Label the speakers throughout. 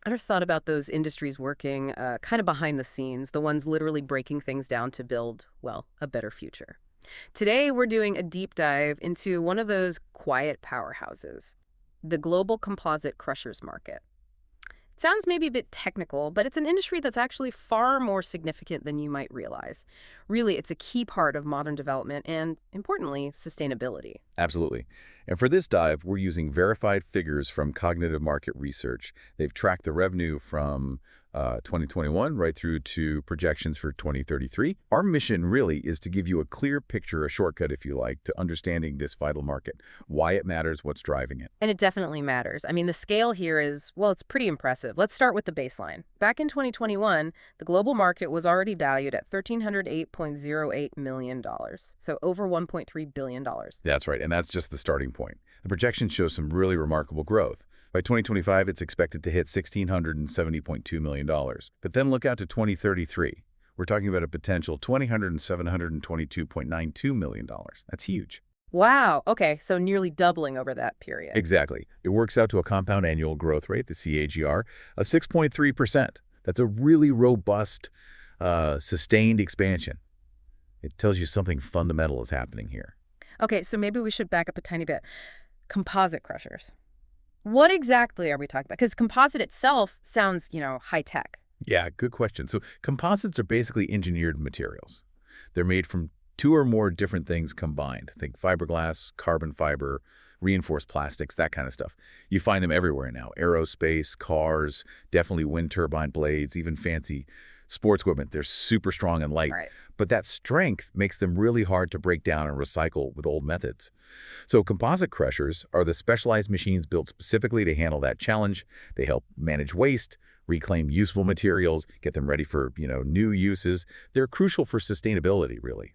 Speaker 1: Ever thought about those industries working kind of behind the scenes, the ones literally breaking things down to build, well, a better future? Today, we're doing a deep dive into one of those quiet powerhouses, the global composite crushers market. Sounds maybe a bit technical, but it's an industry that's actually far more significant than you might realize. Really, it's a key part of modern development and, importantly, sustainability.
Speaker 2: Absolutely. And for this dive, we're using verified figures from cognitive market research. They've tracked the revenue from 2021 right through to projections for 2033. Our mission really is to give you a clear picture, a shortcut, if you like, to understanding this vital market, why it matters, what's driving it.
Speaker 1: And it definitely matters. I mean, the scale here is, well, it's pretty impressive. Let's start with the baseline. Back in 2021, the global market was already valued at $1,308.08 million, so over $1.3 billion.
Speaker 2: That's right, and that's just the starting point. The projection shows some really remarkable growth. By 2025, it's expected to hit $1,670.2 million. But then look out to 2033. We're talking about a potential $2,722.92 million. That's huge.
Speaker 1: Wow. Okay, so nearly doubling over that period.
Speaker 2: Exactly. It works out to a compound annual growth rate, the CAGR, of 6.3%. That's a really robust, sustained expansion. It tells you something fundamental is happening here.
Speaker 1: Okay, so maybe we should back up a tiny bit. Composite crushers. What exactly are we talking about? Because composite itself sounds, high tech.
Speaker 2: Yeah, good question. So composites are basically engineered materials. They're made from two or more different things combined. Think fiberglass, carbon fiber, reinforced plastics, that kind of stuff. You find them everywhere now. Aerospace, cars, definitely wind turbine blades, even fancy sports equipment. They're super strong and light.
Speaker 1: Right.
Speaker 2: But that strength makes them really hard to break down and recycle with old methods. So composite crushers are the specialized machines built specifically to handle that challenge. They help manage waste, reclaim useful materials, get them ready for, new uses. They're crucial for sustainability, really,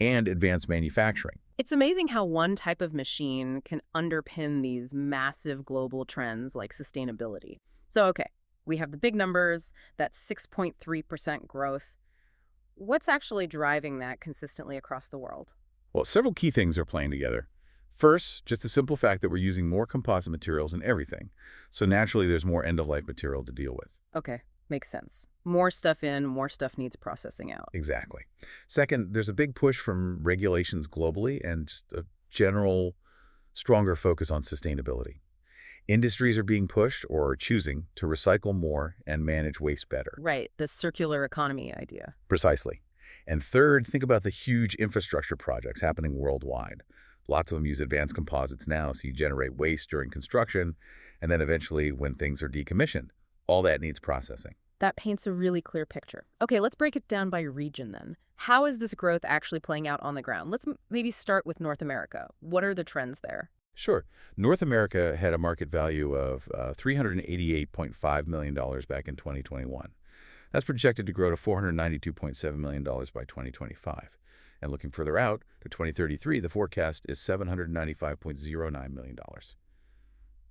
Speaker 2: and advanced manufacturing.
Speaker 1: It's amazing how one type of machine can underpin these massive global trends like sustainability. So, okay, we have the big numbers, that 6.3% growth. What's actually driving that consistently across the world?
Speaker 2: Well, several key things are playing together. First, just the simple fact that we're using more composite materials in everything. So naturally, there's more end-of-life material to deal with.
Speaker 1: Okay, makes sense. More stuff in, more stuff needs processing out.
Speaker 2: Exactly. Second, there's a big push from regulations globally and just a general stronger focus on sustainability. Industries are being pushed or are choosing to recycle more and manage waste better.
Speaker 1: Right, the circular economy idea.
Speaker 2: Precisely. And third, think about the huge infrastructure projects happening worldwide. Lots of them use advanced composites now, so you generate waste during construction, and then eventually when things are decommissioned. All that needs processing.
Speaker 1: That paints a really clear picture. Okay, let's break it down by region then. How is this growth actually playing out on the ground? Let's maybe start with North America. What are the trends there?
Speaker 2: Sure. North America had a market value of $388.5 million back in 2021. That's projected to grow to $492.7 million by 2025. And looking further out to 2033, the forecast is $795.09 million.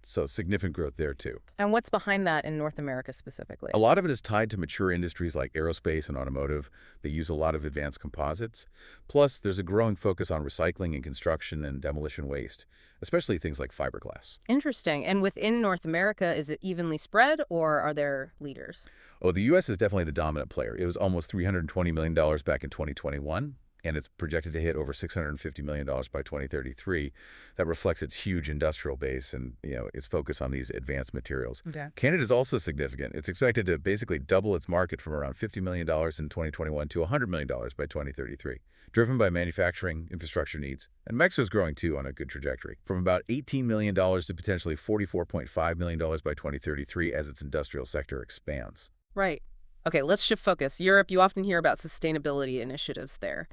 Speaker 2: So significant growth there, too.
Speaker 1: And what's behind that in North America specifically?
Speaker 2: A lot of it is tied to mature industries like aerospace and automotive. They use a lot of advanced composites. Plus, there's a growing focus on recycling and construction and demolition waste, especially things like fiberglass.
Speaker 1: Interesting. And within North America, is it evenly spread or are there leaders?
Speaker 2: Oh, the U.S. is definitely the dominant player. It was almost $320 million back in 2021. And it's projected to hit over $650 million by 2033. That reflects its huge industrial base and, its focus on these advanced materials.
Speaker 1: Okay.
Speaker 2: Canada is also significant. It's expected to basically double its market from around $50 million in 2021 to $100 million by 2033, driven by manufacturing, infrastructure needs. And Mexico's growing, too, on a good trajectory, from about $18 million to potentially $44.5 million by 2033 as its industrial sector expands.
Speaker 1: Right. Okay, let's shift focus. Europe, you often hear about sustainability initiatives there.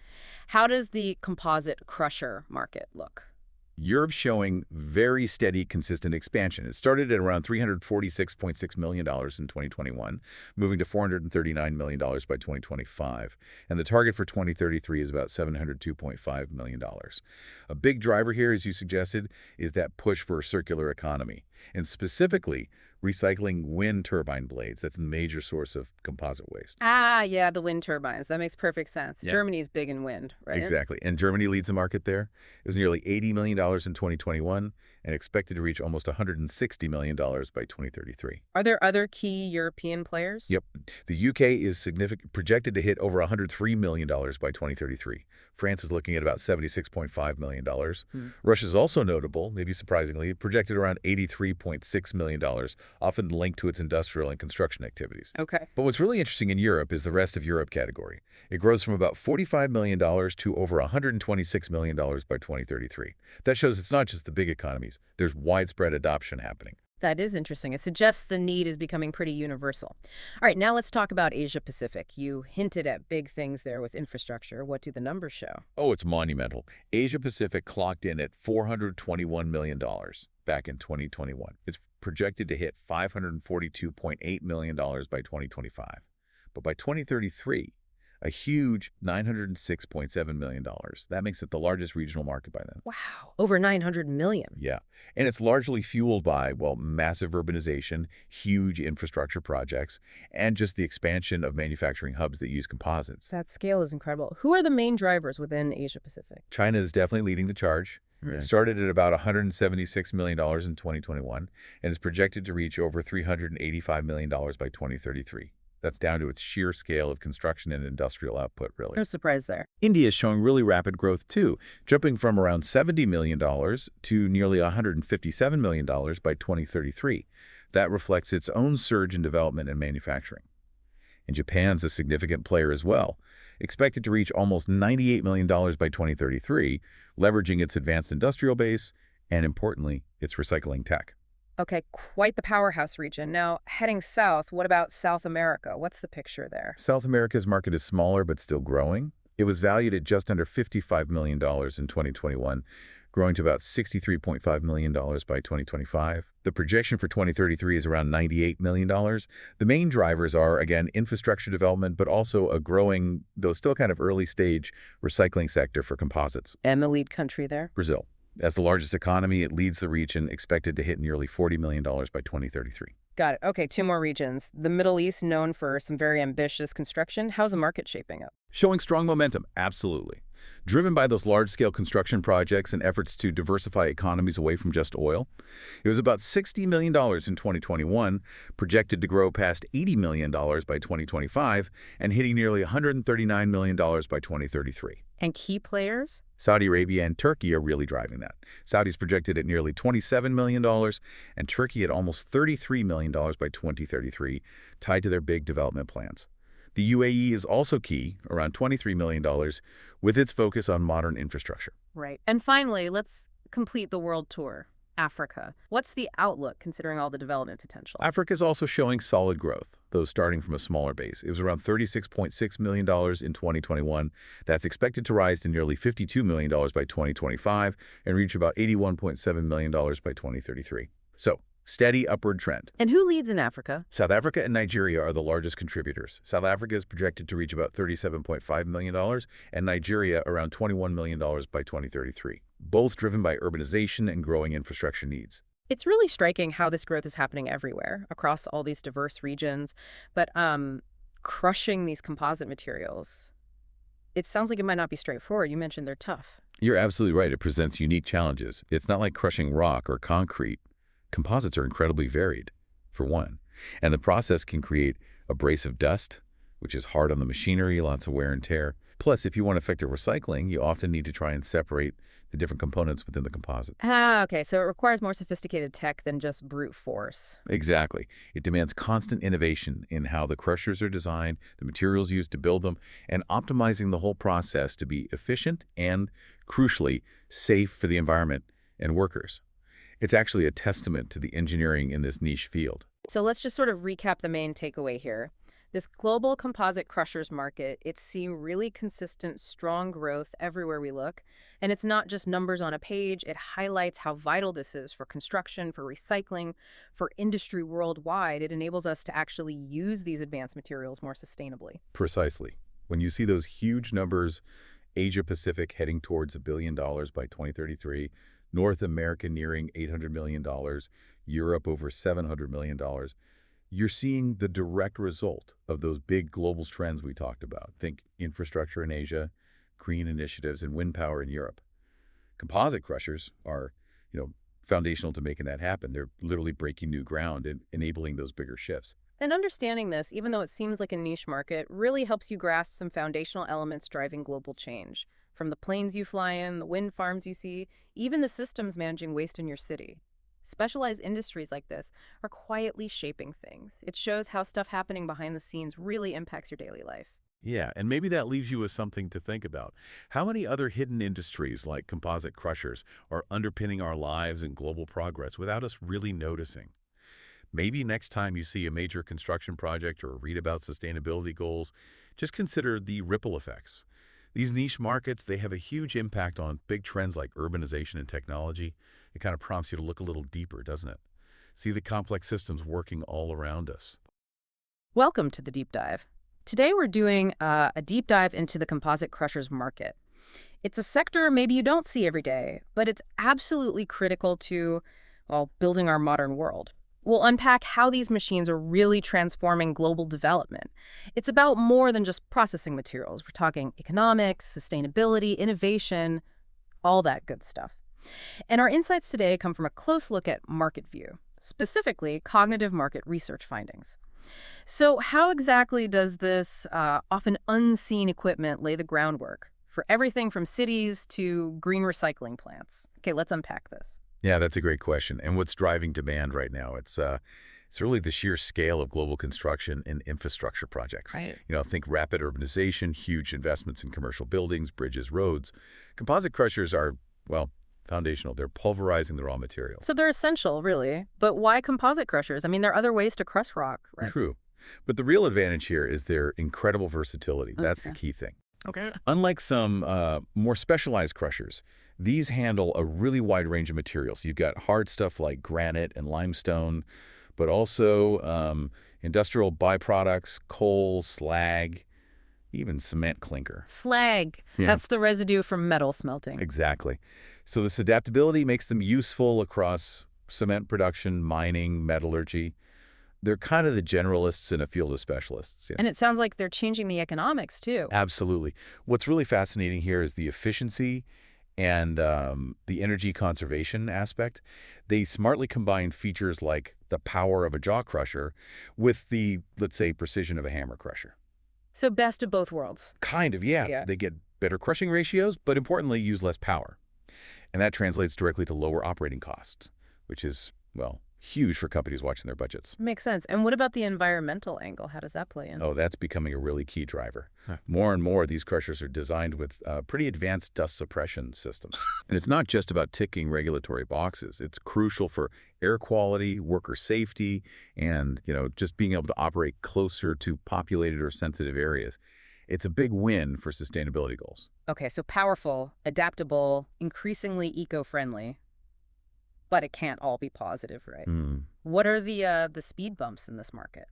Speaker 1: How does the composite crusher market look?
Speaker 2: Europe's showing very steady, consistent expansion. It started at around $346.6 million in 2021, moving to $439 million by 2025. And the target for 2033 is about $702.5 million. A big driver here, as you suggested, is that push for a circular economy, and specifically recycling wind turbine blades. That's a major source of composite waste.
Speaker 1: Ah, yeah, the wind turbines. That makes perfect sense.
Speaker 2: Yeah.
Speaker 1: Germany's big in wind, right?
Speaker 2: Exactly. And Germany leads the market there. It was nearly $80 million in 2021, and expected to reach almost $160 million by 2033.
Speaker 1: Are there other key European players?
Speaker 2: Yep. The UK is projected to hit over $103 million by 2033. France is looking at about $76.5 million.
Speaker 1: Hmm.
Speaker 2: Russia is also notable, maybe surprisingly, projected around $83.6 million, often linked to its industrial and construction activities.
Speaker 1: Okay.
Speaker 2: But what's really interesting in Europe is the rest of Europe category. It grows from about $45 million to over $126 million by 2033. That shows it's not just the big economies. There's widespread adoption happening.
Speaker 1: That is interesting. It suggests the need is becoming pretty universal. All right, now let's talk about Asia Pacific. You hinted at big things there with infrastructure. What do the numbers show?
Speaker 2: Oh, it's monumental. Asia Pacific clocked in at $421 million back in 2021. It's projected to hit $542.8 million by 2025. But by 2033, a huge $906.7 million. That makes it the largest regional market by then.
Speaker 1: Wow, over 900 million.
Speaker 2: Yeah. And it's largely fueled by, well, massive urbanization, huge infrastructure projects, and just the expansion of manufacturing hubs that use composites.
Speaker 1: That scale is incredible. Who are the main drivers within Asia Pacific?
Speaker 2: China is definitely leading the charge. It started at about $176 million in 2021 and is projected to reach over $385 million by 2033. That's down to its sheer scale of construction and industrial output, really.
Speaker 1: No surprise there.
Speaker 2: India is showing really rapid growth, too, jumping from around $70 million to nearly $157 million by 2033. That reflects its own surge in development and manufacturing. And Japan's a significant player as well, expected to reach almost $98 million by 2033, leveraging its advanced industrial base and, importantly, its recycling tech.
Speaker 1: Okay, quite the powerhouse region. Now, heading south, what about South America? What's the picture there?
Speaker 2: South America's market is smaller but still growing. It was valued at just under $55 million in 2021, growing to about $63.5 million by 2025. The projection for 2033 is around $98 million. The main drivers are, again, infrastructure development, but also a growing, though still kind of early stage, recycling sector for composites.
Speaker 1: And the lead country there?
Speaker 2: Brazil. As the largest economy, it leads the region, expected to hit nearly $40 million by 2033.
Speaker 1: Got it. Okay, two more regions. The Middle East, known for some very ambitious construction. How's the market shaping up?
Speaker 2: Showing strong momentum, absolutely. Driven by those large-scale construction projects and efforts to diversify economies away from just oil. It was about $60 million in 2021, projected to grow past $80 million by 2025, and hitting nearly $139 million by 2033.
Speaker 1: And key players?
Speaker 2: Saudi Arabia and Turkey are really driving that. Saudi's projected at nearly $27 million, and Turkey at almost $33 million by 2033, tied to their big development plans. The UAE is also key, around $23 million, with its focus on modern infrastructure.
Speaker 1: Right. And finally, let's complete the world tour. Africa. What's the outlook, considering all the development potential?
Speaker 2: Africa is also showing solid growth, though starting from a smaller base. It was around $36.6 million in 2021. That's expected to rise to nearly $52 million by 2025 and reach about $81.7 million by 2033. So, steady upward trend.
Speaker 1: And who leads in Africa?
Speaker 2: South Africa and Nigeria are the largest contributors. South Africa is projected to reach about $37.5 million and Nigeria around $21 million by 2033, both driven by urbanization and growing infrastructure needs.
Speaker 1: It's really striking how this growth is happening everywhere, across all these diverse regions. But crushing these composite materials, it sounds like it might not be straightforward. You mentioned they're tough.
Speaker 2: You're absolutely right. It presents unique challenges. It's not like crushing rock or concrete. Composites are incredibly varied, for one, and the process can create abrasive dust, which is hard on the machinery, lots of wear and tear. Plus, if you want effective recycling, you often need to try and separate the different components within the composite.
Speaker 1: Okay, so it requires more sophisticated tech than just brute force.
Speaker 2: Exactly. It demands constant innovation in how the crushers are designed, the materials used to build them, and optimizing the whole process to be efficient and, crucially, safe for the environment and workers. It's actually a testament to the engineering in this niche field.
Speaker 1: So let's just sort of recap the main takeaway here. This global composite crushers market, it's seeing really consistent, strong growth everywhere we look. And it's not just numbers on a page. It highlights how vital this is for construction, for recycling, for industry worldwide. It enables us to actually use these advanced materials more sustainably.
Speaker 2: Precisely. When you see those huge numbers, Asia Pacific heading towards $1 billion by 2033, North America nearing $800 million, Europe over $700 million, you're seeing the direct result of those big global trends we talked about. Think infrastructure in Asia, green initiatives, and wind power in Europe. Composite crushers are, foundational to making that happen. They're literally breaking new ground and enabling those bigger shifts.
Speaker 1: And understanding this, even though it seems like a niche market, really helps you grasp some foundational elements driving global change. From the planes you fly in, the wind farms you see, even the systems managing waste in your city. Specialized industries like this are quietly shaping things. It shows how stuff happening behind the scenes really impacts your daily life.
Speaker 2: Yeah, and maybe that leaves you with something to think about. How many other hidden industries like composite crushers are underpinning our lives and global progress without us really noticing? Maybe next time you see a major construction project or read about sustainability goals, just consider the ripple effects. These niche markets, they have a huge impact on big trends like urbanization and technology. It kind of prompts you to look a little deeper, doesn't it? See the complex systems working all around us.
Speaker 1: Welcome to the Deep Dive. Today we're doing a deep dive into the Composite Crushers Market. It's a sector maybe you don't see every day, but it's absolutely critical to, well, building our modern world. We'll unpack how these machines are really transforming global development. It's about more than just processing materials. We're talking economics, sustainability, innovation, all that good stuff. And our insights today come from a close look at market view, specifically cognitive market research findings. So how exactly does this often unseen equipment lay the groundwork for everything from cities to green recycling plants? Okay, let's unpack this.
Speaker 2: Yeah, that's a great question. And what's driving demand right now? It's really the sheer scale of global construction and infrastructure projects.
Speaker 1: Right.
Speaker 2: Think rapid urbanization, huge investments in commercial buildings, bridges, roads. Composite crushers are, well, foundational. They're pulverizing the raw materials.
Speaker 1: So they're essential, really. But why composite crushers? I mean, there are other ways to crush rock, right?
Speaker 2: True. But the real advantage here is their incredible versatility. That's the
Speaker 1: Okay.
Speaker 2: key thing.
Speaker 1: Okay.
Speaker 2: Unlike some more specialized crushers, these handle a really wide range of materials. You've got hard stuff like granite and limestone, but also industrial byproducts, coal, slag, even cement clinker.
Speaker 1: Slag.
Speaker 2: Yeah.
Speaker 1: That's the residue from metal smelting.
Speaker 2: Exactly. So this adaptability makes them useful across cement production, mining, metallurgy. They're kind of the generalists in a field of specialists. Yeah.
Speaker 1: And it sounds like they're changing the economics, too.
Speaker 2: Absolutely. What's really fascinating here is the efficiency and the energy conservation aspect. They smartly combine features like the power of a jaw crusher with the, let's say, precision of a hammer crusher.
Speaker 1: So best of both worlds.
Speaker 2: Kind of, yeah.
Speaker 1: Yeah.
Speaker 2: They get better crushing ratios, but importantly, use less power. And that translates directly to lower operating costs, which is, well, huge for companies watching their budgets.
Speaker 1: Makes sense. And what about the environmental angle? How does that play in?
Speaker 2: Oh, that's becoming a really key driver. More and more, these crushers are designed with pretty advanced dust suppression systems. And it's not just about ticking regulatory boxes. It's crucial for air quality, worker safety, and, just being able to operate closer to populated or sensitive areas. It's a big win for sustainability goals.
Speaker 1: Okay, so powerful, adaptable, increasingly eco-friendly. But it can't all be positive, right? What are the speed bumps in this market?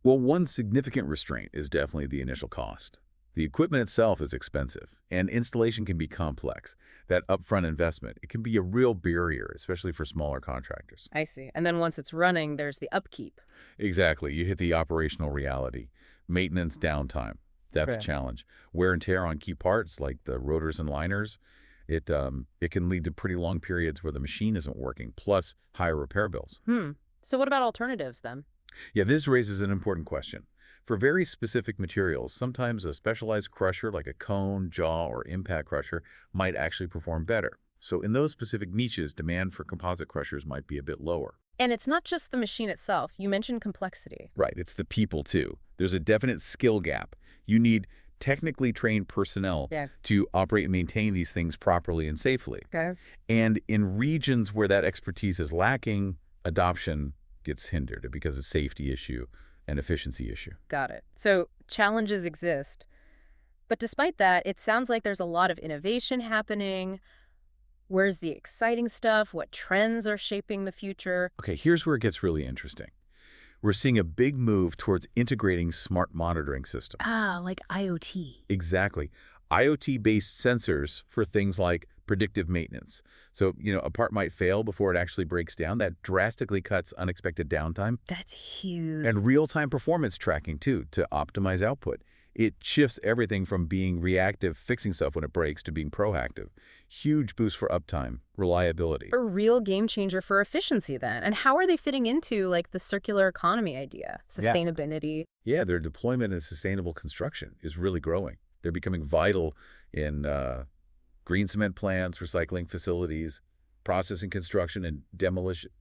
Speaker 2: Well, one significant restraint is definitely the initial cost. The equipment itself is expensive, and installation can be complex. That upfront investment, it can be a real barrier, especially for smaller contractors.
Speaker 1: I see. And then once it's running, there's the upkeep.
Speaker 2: Exactly. You hit the operational reality. Maintenance downtime. That's a
Speaker 1: Right.
Speaker 2: challenge. Wear and tear on key parts like the rotors and liners. It can lead to pretty long periods where the machine isn't working, plus higher repair bills.
Speaker 1: So what about alternatives then?
Speaker 2: Yeah, this raises an important question. For very specific materials, sometimes a specialized crusher like a cone, jaw, or impact crusher might actually perform better. So in those specific niches, demand for composite crushers might be a bit lower.
Speaker 1: And it's not just the machine itself. You mentioned complexity.
Speaker 2: Right, it's the people too. There's a definite skill gap. You need technically trained personnel
Speaker 1: Yeah.
Speaker 2: to operate and maintain these things properly and safely.
Speaker 1: Okay.
Speaker 2: And in regions where that expertise is lacking, adoption gets hindered because of safety issue and efficiency issue.
Speaker 1: Got it. So challenges exist. But despite that, it sounds like there's a lot of innovation happening. Where's the exciting stuff? What trends are shaping the future?
Speaker 2: Okay, here's where it gets really interesting. We're seeing a big move towards integrating smart monitoring systems.
Speaker 1: Like IoT.
Speaker 2: Exactly. IoT-based sensors for things like predictive maintenance. So, a part might fail before it actually breaks down. That drastically cuts unexpected downtime.
Speaker 1: That's huge.
Speaker 2: And real-time performance tracking, too, to optimize output. It shifts everything from being reactive, fixing stuff when it breaks, to being proactive. Huge boost for uptime, reliability.
Speaker 1: A real game changer for efficiency then. And how are they fitting into like the circular economy idea,
Speaker 2: Yeah.
Speaker 1: sustainability?
Speaker 2: Yeah, their deployment in sustainable construction is really growing. They're becoming vital in green cement plants, recycling facilities, processing construction, and demolition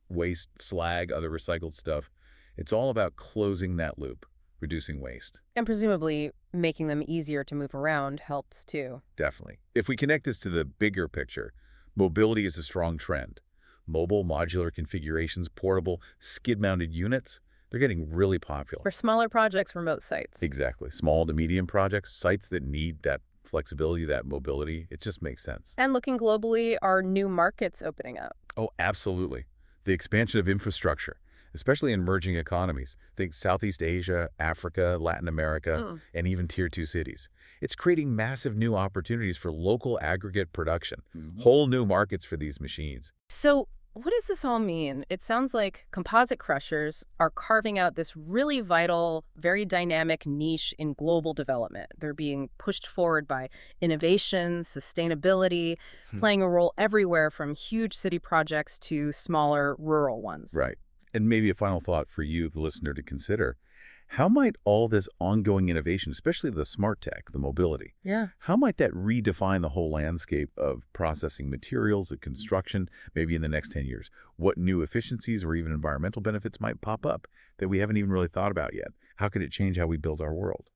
Speaker 2: waste, slag, other recycled stuff. It's all about closing that loop, reducing waste.
Speaker 1: And presumably making them easier to move around helps too.
Speaker 2: Definitely. If we connect this to the bigger picture, mobility is a strong trend. Mobile, modular configurations, portable, skid-mounted units, they're getting really popular.
Speaker 1: For smaller projects, remote sites.
Speaker 2: Exactly. Small to medium projects, sites that need that flexibility, that mobility, it just makes sense.
Speaker 1: And looking globally, are new markets opening up?
Speaker 2: Oh, absolutely. The expansion of infrastructure, especially in emerging economies. Think Southeast Asia, Africa, Latin America, and even Tier 2 cities. It's creating massive new opportunities for local aggregate production, whole new markets for these machines.
Speaker 1: So what does this all mean? It sounds like composite crushers are carving out this really vital, very dynamic niche in global development. They're being pushed forward by innovation, sustainability, playing a role everywhere from huge city projects to smaller rural ones.
Speaker 2: Right. And maybe a final thought for you, the listener, to consider. How might all this ongoing innovation, especially the smart tech, the mobility,
Speaker 1: Yeah.
Speaker 2: how might that redefine the whole landscape of processing materials and construction maybe in the next 10 years? What new efficiencies or even environmental benefits might pop up that we haven't even really thought about yet? How could it change how we build our world?